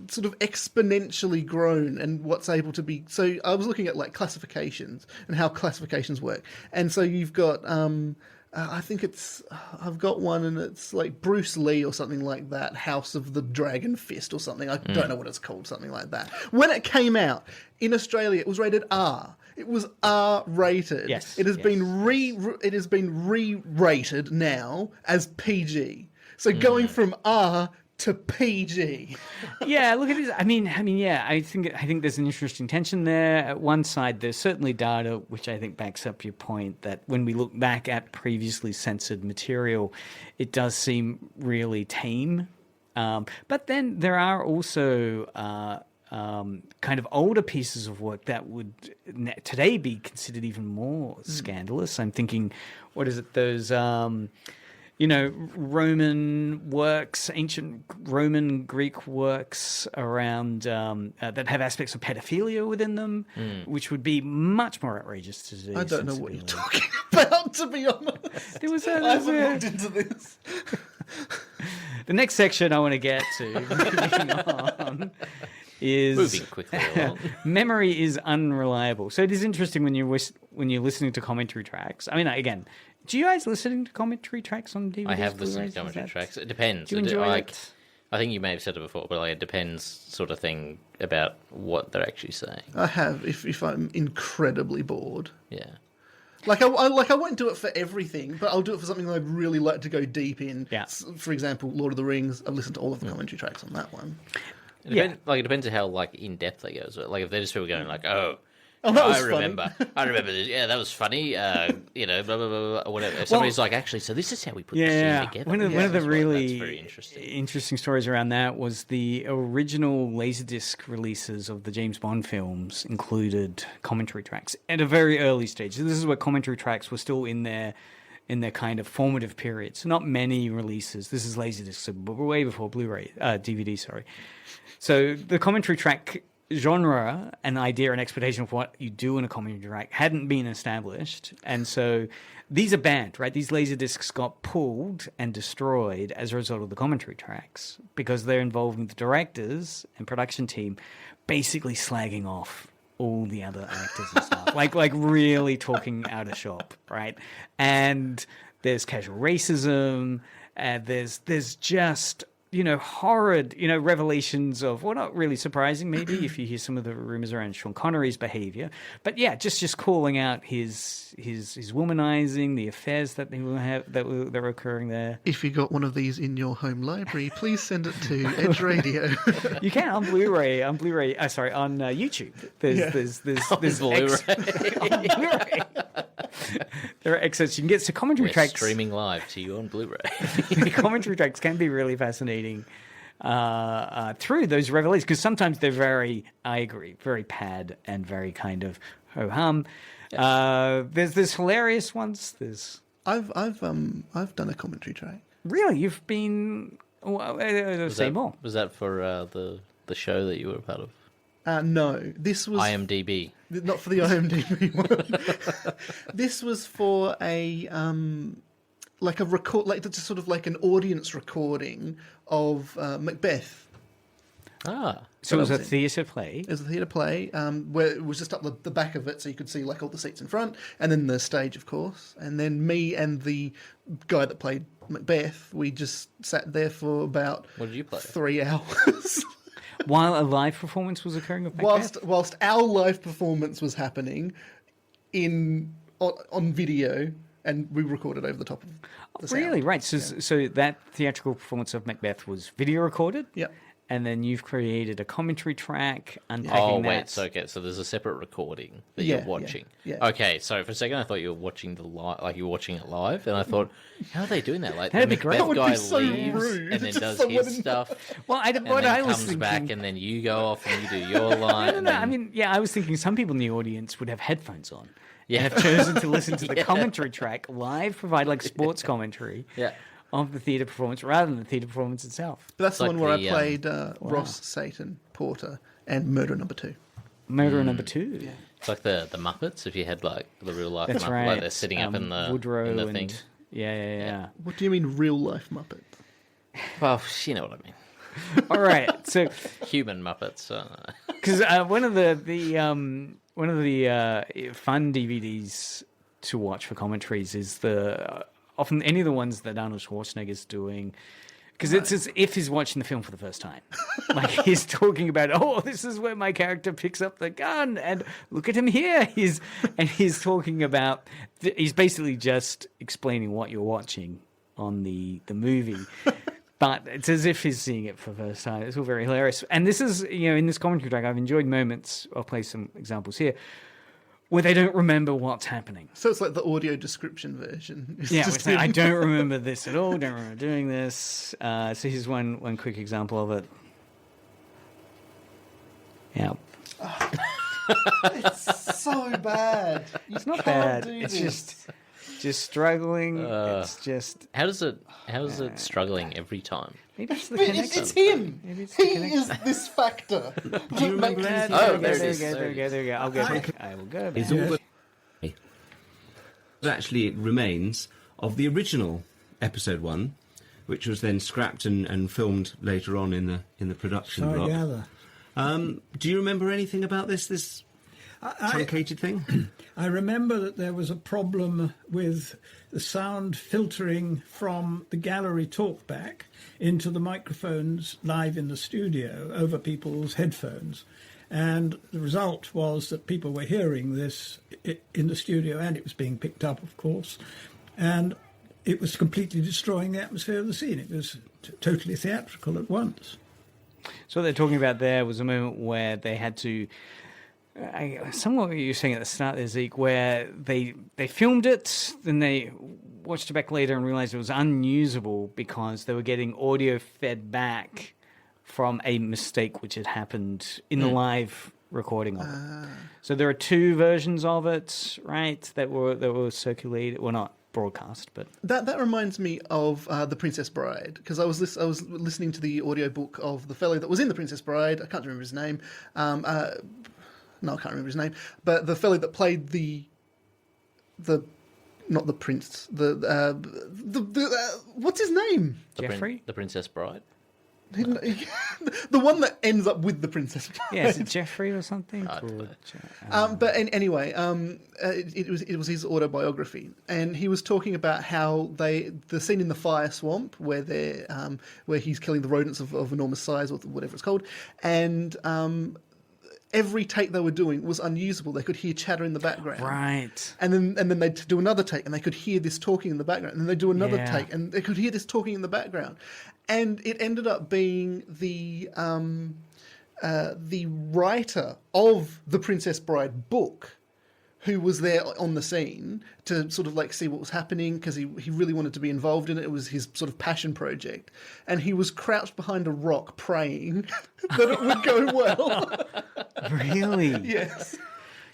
sort of exponentially grown, and what's able to be. So I was looking at classifications and how classifications work, and so you've got. I think I've got one and it's like Bruce Lee or something like that, House of the Dragon Fist or something. I don't know what it's called, something like that. When it came out in Australia, it was rated R. It was R-rated. Yes. It has been re-rated now as PG. So going from R to PG. Yeah, look at this. I mean, yeah. I think there's an interesting tension there. At one side, there's certainly data which I think backs up your point that when we look back at previously censored material, it does seem really tame. But then there are also kind of older pieces of work that would today be considered even more scandalous. I'm thinking, what is it? Those. Roman works, ancient Roman Greek works around that have aspects of pedophilia within them, which would be much more outrageous to do. I don't know what you're talking about, to be honest. I haven't looked into this. The next section I want to get to, moving on, is moving quickly along. Memory is unreliable. So it is interesting when you're listening to commentary tracks. I mean, again. Do you guys listen to commentary tracks on DVDs? I have listened to commentary tracks. It depends. Do you enjoy it? I think you may have said it before, but it depends sort of thing about what they're actually saying. I have, if I'm incredibly bored. Yeah. I won't do it for everything, but I'll do it for something that I'd really like to go deep in. Yeah. For example, Lord of the Rings. I've listened to all of the commentary tracks on that one. It depends on how in depth they go. So, if they're just people going Oh, that was I remember this. Yeah, that was funny. Blah, blah, blah, blah, whatever. If somebody's actually, so this is how we put this scene together. One of the really very interesting stories around that was the original Laserdisc releases of the James Bond films included commentary tracks at a very early stage. So this is where commentary tracks were still in their kind of formative period. So not many releases. This is Laserdisc, so way before Blu-ray, DVD, sorry. So the commentary track genre, an idea, an expectation of what you do in a commentary track hadn't been established, and so these are banned, right? These laser discs got pulled and destroyed as a result of the commentary tracks because they're involving the directors and production team basically slagging off all the other actors and stuff, like really talking out of shop, right? And there's casual racism, there's just horrid, revelations of, well, not really surprising, maybe, if you hear some of the rumors around Sean Connery's behavior. But yeah, just calling out his womanizing, the affairs that they will have that were occurring there. If you got one of these in your home library, please send it to Edge Radio. You can on Blu-ray. On YouTube. There's Blu-ray. on Blu-ray. There are excerpts. You can get commentary tracks streaming live to you on Blu-ray. The commentary tracks can be really fascinating through those revelations, because sometimes they're very, I agree, very pad and very kind of ho hum. There's hilarious ones. I've done a commentary track. Really, you've been. Say more. Was that for the show that you were a part of? No, this was IMDb. Not for the IMDb one. This was for a just sort of like an audience recording of Macbeth. So it was a theatre play. It was a theatre play where it was just up the back of it, so you could see all the seats in front, and then the stage, of course. And then me and the guy that played Macbeth, we just sat there for about 3 hours. While a live performance was occurring of Macbeth? Whilst our live performance was happening on video, and we recorded over the top of the sound. Really? Right. So that theatrical performance of Macbeth was video recorded? Yep. And then you've created a commentary track unpacking that. So there's a separate recording that you're watching. Yeah. Okay, so for a second I thought you were watching you were watching it live, and I thought, how are they doing that? That'd be great. That would guy be so leaves rude. and then does his stuff. Well, I was comes thinking, back, and then you go off and you do your line. No. I mean, I was thinking some people in the audience would have headphones on. Yeah. And have chosen to listen to the commentary track live, provide sports commentary. Yeah. Of the theatre performance rather than the theatre performance itself. But that's the one where I played Ross, Satan, Porter, and Murderer Number 2. Murderer Number 2? Yeah. It's like the Muppets, if you had the real life That's Muppet, right. they're sitting up in the, Woodrow in the thing. Yeah. What do you mean real life Muppets? Well, you know what I mean. All right, so human Muppets. Because one of the fun DVDs to watch for commentaries is often any of the ones that Arnold Schwarzenegger's doing, because it's as if he's watching the film for the first time. He's talking about, this is where my character picks up the gun, and look at him here. He's talking about, he's basically just explaining what you're watching on the movie. But it's as if he's seeing it for the first time. It's all very hilarious. And this is, in this commentary track, I've enjoyed moments, I'll play some examples here, where they don't remember what's happening. So it's like the audio description version. It's Yeah, just I don't remember this at all, don't remember doing this. So here's one quick example of it. Yeah. It's so bad. It's not bad. It's just struggling. It's just how is it struggling every time? Maybe it's the But connection. it's him. Maybe it's He the connection. is this factor. Do you remember anything? There we go. I'll go. I will go. Is all the actually it remains of the original episode 1, which was then scrapped and filmed later on in the production So I block. gather. Do you remember anything about this truncated thing? I remember that there was a problem with the sound filtering from the gallery talkback into the microphones live in the studio over people's headphones. And the result was that people were hearing this in the studio, and it was being picked up, of course. And it was completely destroying the atmosphere of the scene. It was totally theatrical at once. So what they're talking about there was a moment where they had to, somewhat what you were saying at the start there, Zeke, where they filmed it, then they watched it back later and realized it was unusable because they were getting audio fed back from a mistake which had happened in the live recording of it. So there are 2 versions of it, right, that were circulated, well, not broadcast, but That reminds me of The Princess Bride, because I was listening to the audiobook of the fellow that was in The Princess Bride. I can't remember his name. No, I can't remember his name. But the fellow that played the not the prince, the what's his name? Jeffrey? The Princess Bride? The one that ends up with the Princess Bride. yeah, is it Jeffrey or something? But anyway, it was his autobiography, and he was talking about how the scene in the fire swamp where where he's killing the rodents of enormous size or whatever it's called, and every take they were doing was unusable. They could hear chatter in the background, Right. and then they'd do another take, and they could hear this talking in the background, and then they'd do another take, and they could hear this talking in the background, and it ended up being the writer of the Princess Bride book who was there on the scene to sort of like see what was happening, because he really wanted to be involved in it. It was his sort of passion project. And he was crouched behind a rock praying that it would go well. Really? Yes.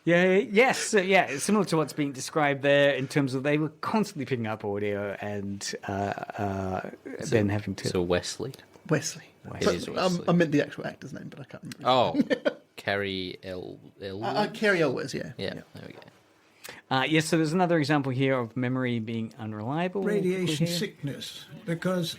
Yeah, yes, it's similar to what's being described there in terms of they were constantly picking up audio and then having to... So Wesley. Wesley. It is Wesley. I meant the actual actor's name, but I can't remember. Oh, Carrie Elwes? Carrie Elwes, yeah. Yeah, there we go. Yes, so there's another example here of memory being unreliable. Radiation sickness, because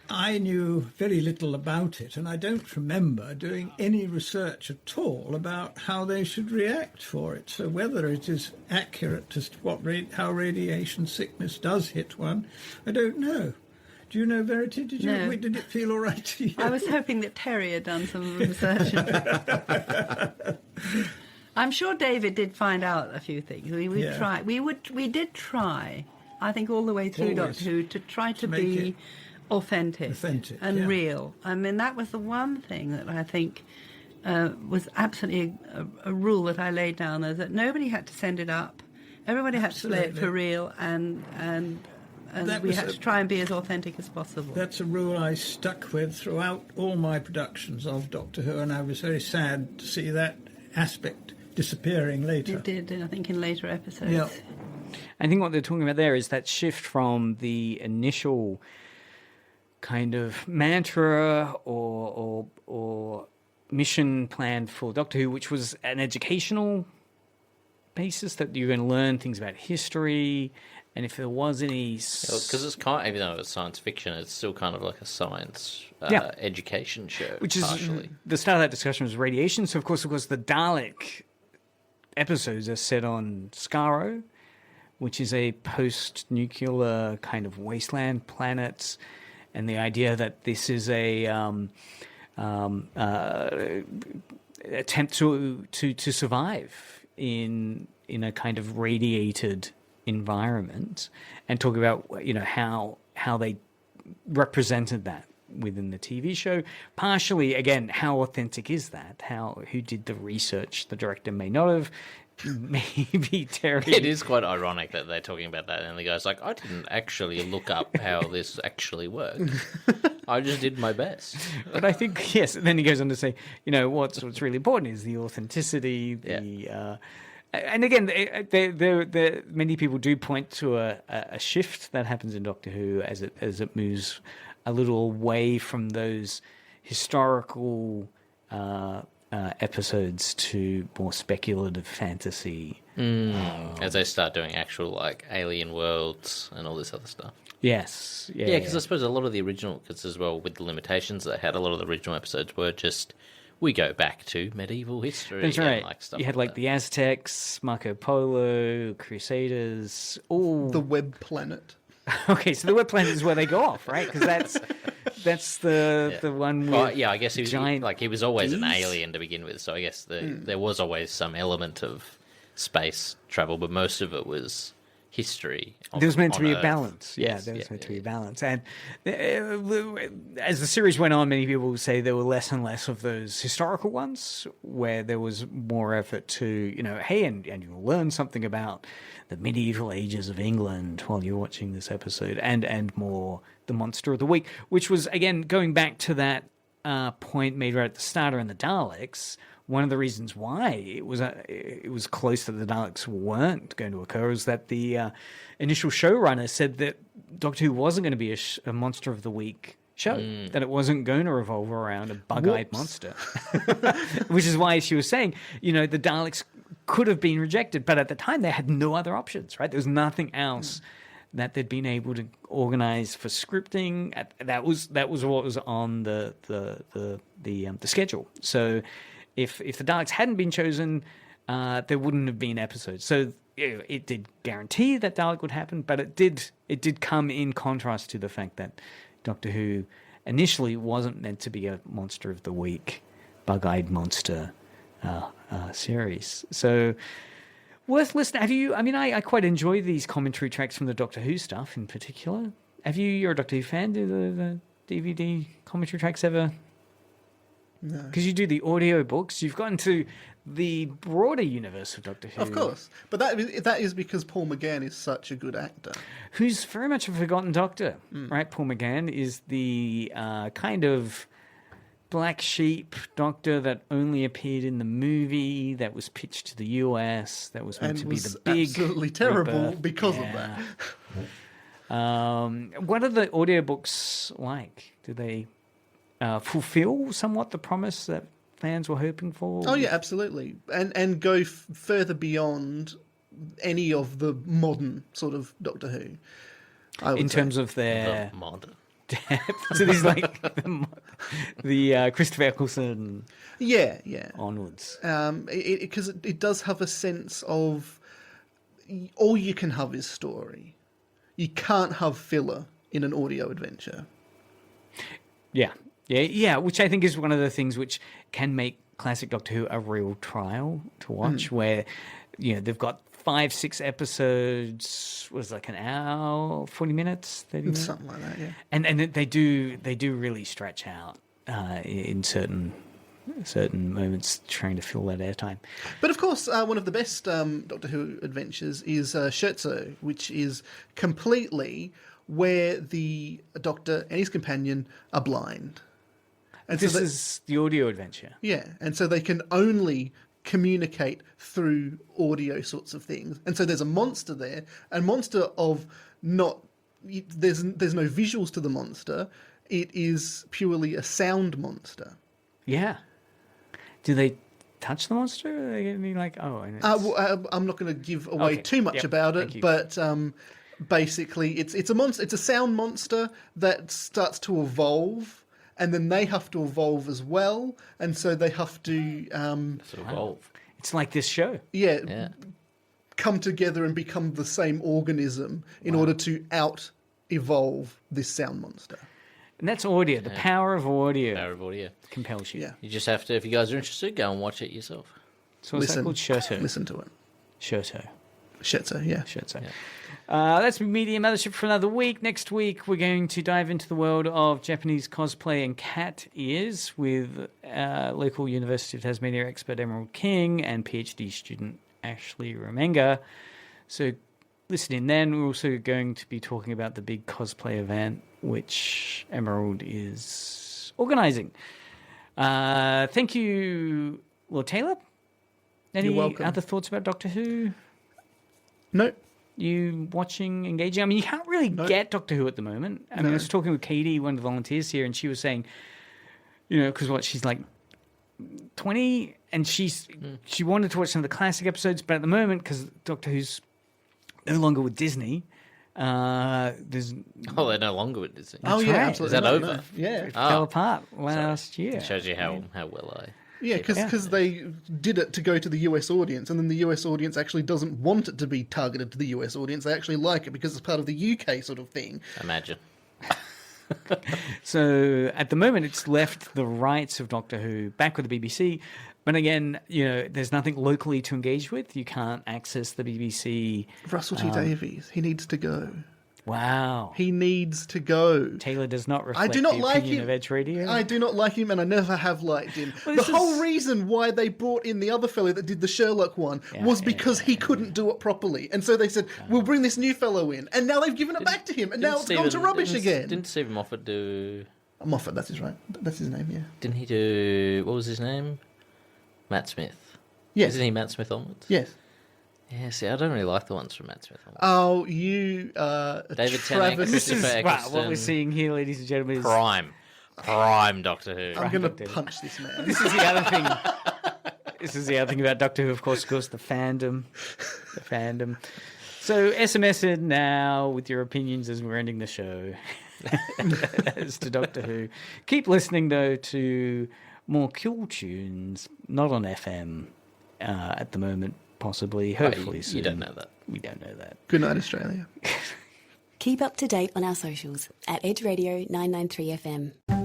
I knew very little about it, and I don't remember doing any research at all about how they should react for it. So whether it is accurate as to how radiation sickness does hit one, I don't know. Do you know, Verity? Did it feel all right to you? I was hoping that Terry had done some research. I'm sure David did find out a few things. We did try. I think all the way through Doctor Who to try to be authentic and real. I mean, that was the one thing that I think was absolutely a rule that I laid down there, that nobody had to send it up. Everybody had to play it for real, and we had to try and be as authentic as possible. That's a rule I stuck with throughout all my productions of Doctor Who, and I was very sad to see that aspect disappearing later. It did, I think, in later episodes. Yeah. I think what they're talking about there is that shift from the initial kind of mantra or mission plan for Doctor Who, which was an educational basis, that you're going to learn things about history, and if there was any... Because it's even though it's science fiction, it's still kind of like a science education show, which is partially. The start of that discussion was radiation. So, of course, the Dalek episodes are set on Skaro, which is a post-nuclear kind of wasteland planet, and the idea that this is a attempt to survive in a kind of radiated environment, and talk about how they represented that within the TV show. Partially, again, how authentic is that? Who did the research? The director may not have. Maybe Terry. It is quite ironic that they're talking about that, and the guy's like, I didn't actually look up how this actually worked. I just did my best. But I think, yes, and then he goes on to say, what's really important is the authenticity, and again, many people do point to a shift that happens in Doctor Who as it moves a little away from those historical episodes to more speculative fantasy. As they start doing actual, like, alien worlds and all this other stuff. Yes. Yeah, because I suppose a lot of the original, because as well, with the limitations they had, a lot of the original episodes were just, we go back to medieval history. That's right. And, like, stuff you had, like the Aztecs, Marco Polo, Crusaders, all... The Web Planet. Okay, so the Web Planet is where they go off, right? Because that's the one with I guess he was, giant he was always an Ds? alien to begin with, so I guess there was always some element of space travel, but most of it was history. There was meant to be a Earth. balance. Yes, There was meant to be a balance. And as the series went on, many people would say there were less and less of those historical ones where there was more effort to, hey, and you'll learn something about the medieval ages of England while you're watching this episode, and more the monster of the week, which was, again, going back to that point made right at the start around the Daleks. One of the reasons why it was close that the Daleks weren't going to occur is that the initial showrunner said that Doctor Who wasn't going to be a Monster of the Week show, that it wasn't going to revolve around a bug-eyed monster. Which is why she was saying, the Daleks could have been rejected, but at the time they had no other options, right? There was nothing else that they'd been able to organize for scripting. That was what was on the schedule. So if the Daleks hadn't been chosen, there wouldn't have been episodes. So it did guarantee that Dalek would happen, but it did come in contrast to the fact that Doctor Who initially wasn't meant to be a Monster of the Week, bug-eyed monster series. So worth listening. I quite enjoy these commentary tracks from the Doctor Who stuff in particular. You're a Doctor Who fan? Do the DVD commentary tracks ever? No. Because you do the audio books, you've gotten to the broader universe of Doctor Who. Of course. But that is because Paul McGann is such a good actor. Who's very much a forgotten Doctor, right? Paul McGann is the kind of black sheep Doctor that only appeared in the movie, that was pitched to the US, that was meant to be the big... absolutely terrible rebirth. because of that. What are the audiobooks like? Do they fulfill somewhat the promise that fans were hoping for? Oh, yeah, absolutely. And go further beyond any of the modern sort of Doctor Who, I would in say. terms of their... The modern. So there's like the Christopher Eccleston onwards. Because it does have a sense of all you can have is story. You can't have filler in an audio adventure. Yeah, which I think is one of the things which can make classic Doctor Who a real trial to watch, where they've got 5-6 episodes, was like an hour, 40 minutes, 30 minutes, something like that. Yeah, and they do really stretch out in certain moments, trying to fill that airtime. But of course, one of the best Doctor Who adventures is Scherzo, which is completely where the Doctor and his companion are blind. And this is the audio adventure. Yeah, and so they can only communicate through audio sorts of things. And so there's a monster there, a monster of not... There's no visuals to the monster. It is purely a sound monster. Yeah. Do they touch the monster? Or are they going to be like, I'm not going to give away too much about it, but basically it's a monster. It's a sound monster that starts to evolve, and then they have to evolve as well, and so they have to evolve. It's like this show. Yeah. Come together and become the same organism in order to out-evolve this sound monster. And that's audio. The power of audio. Power of audio compels you. Yeah. You just have to, if you guys are interested, go and watch it yourself. So what's that called? Scherzo. Listen to it. Scherzo. Scherzo, yeah. Scherzo. That's Media Mothership for another week. Next week, we're going to dive into the world of Japanese cosplay and cat ears with local University of Tasmania expert Emerald King and PhD student Ashley Romenga. So listen in then. We're also going to be talking about the big cosplay event, which Emerald is organising. Thank you, Lord Taylor. Any You're welcome. other thoughts about Doctor Who? No. You watching, engaging? I mean, you can't really get Doctor Who at the moment. I mean, I was talking with Katie, one of the volunteers here, and she was saying, because she's like 20, and she wanted to watch some of the classic episodes, but at the moment, because Doctor Who's no longer with Disney, there's... Oh, they're no longer with Disney. That's yeah, right. absolutely. Is that over? No. Yeah. It fell apart last year. It shows you how well I... Yeah, because they did it to go to the US audience, and then the US audience actually doesn't want it to be targeted to the US audience. They actually like it because it's part of the UK sort of thing. Imagine. So at the moment, it's left the rights of Doctor Who back with the BBC. But again, there's nothing locally to engage with. You can't access the BBC. Russell T Davies, he needs to go. Wow. He needs to go. Taylor does not reflect I do not the like opinion him. of Edge Radio. I do not like him, and I never have liked him. Well, the whole reason why they brought in the other fellow that did the Sherlock one was because he couldn't do it properly. And so they said, we'll bring this new fellow in. And now they've given it back to him, and now it's gone to rubbish again. Didn't Stephen Moffat do... Moffat, that's his name, yeah. Didn't he do... What was his name? Matt Smith. Yes. Isn't he Matt Smith onwards? Yes. Yeah, see, I don't really like the ones from Matt Smith onwards. Oh, you... David Tennant, Travis... Christopher Eccleston. What we're seeing here, ladies and gentlemen, is... Prime Doctor Who. I'm going to punch this man. This is the other thing. This is the other thing about Doctor Who, of course, the fandom. The fandom. So SMS it now with your opinions as we're ending the show as to Doctor Who. Keep listening, though, to more cool tunes, not on FM at the moment, possibly, hopefully soon. You don't know that. We don't know that. Good night, Australia. Keep up to date on our socials at Edge Radio 993 FM.